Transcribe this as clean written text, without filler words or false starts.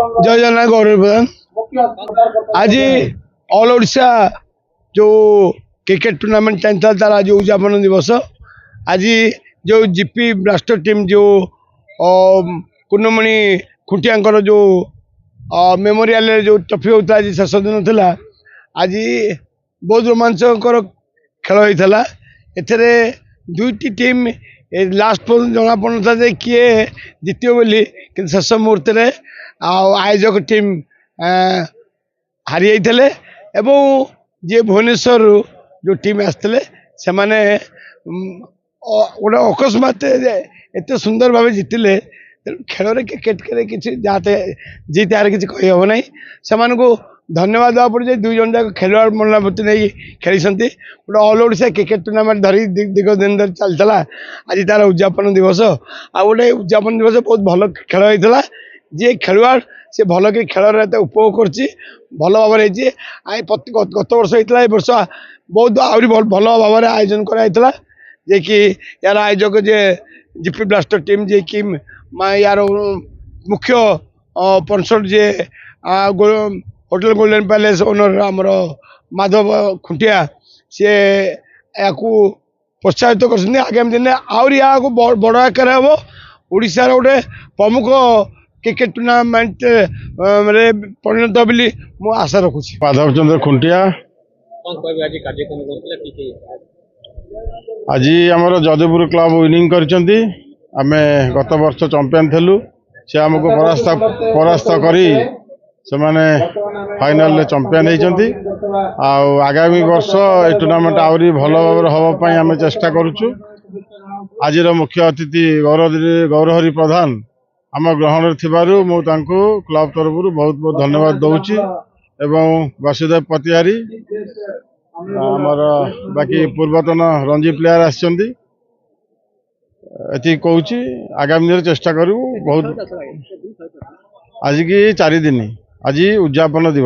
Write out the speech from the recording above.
जय जगन्नाथ गौरव प्रधान आज ऑल ओडिशा जो क्रिकेट टूर्नामेंट चलता तार आज उद्यापन दिवस आज जो जीपी ब्लास्टर टीम जो कुन्नमणि खुंटिया जो मेमोरियल जो ट्रॉफी होता आज शेष दिन था आज बहुत रोमांचकर खेल होता एथे दुईटी टीम लास्ट पर्यटन जना पड़ा जे किए जितब बोली कि शेष मुहूर्त आयोजक टीम हारी जाते एवं जी भुवनेश्वर जो टीम आसते से माने गोटे अकस्मात एत सुंदर भाव जितिले खेल क्रिकेट किसी जाते जीत हार किसी कहीहब ना से धन्यवाद देवा पड़े दुई जन जाक खेलवाड़ मनोवृत्ति नहीं खेली गोटे ऑल ओडिशा क्रिकेट टूर्नामेंट धरी दीर्घ दिन धरी चलता आज तार उद्यापन दिवस आ गए उद्यापन दिवस बहुत भल खेल होता जी खेलवाड़ सी भल कि खेल उपभोग कर भल भाव गत वर्ष होता वर्ष बहुत आहरी भल भाव आयोजन कराइला जे कि यार आयोजक जे जीपी ब्लास्टर टीम जे कि यार मुख्य स्पॉन्सर जे होटल गोल्डन पैलेस ओनर आमर माधव खुंटिया सी या प्रोत्साहित कर आगामी दिन आहरी या बड़ आकार हम ओडिशार गोटे प्रमुख क्रिकेट टूर्नामेंट परिणत बोली मु आशा रखुची। माधव चंद्र खुंटिया आज आमर जदुपुर क्लब विनिंग करछंती आमे गत वर्ष चैंपियन थेलु से हमको परास्त करी से माने फाइनल रे चैंपियन होइछंती आगामी वर्ष ए टूर्नामेंट आहरी भल भाव हवा पई आमे चेष्टा करूछु। आज मुख्य अतिथि गौरहरि प्रधान आम ग्रहण थिबारु मु तांको क्लब तरफ बहुत बहुत धन्यवाद दउची एवं वासुदेव पतिहारी आमर बाकी पूर्वतन रणजी प्लेयर आछंती एति कहूची आगामी दिन चेष्टा करू बहुत आज की 4 दिन आज उद्यापन दिवस।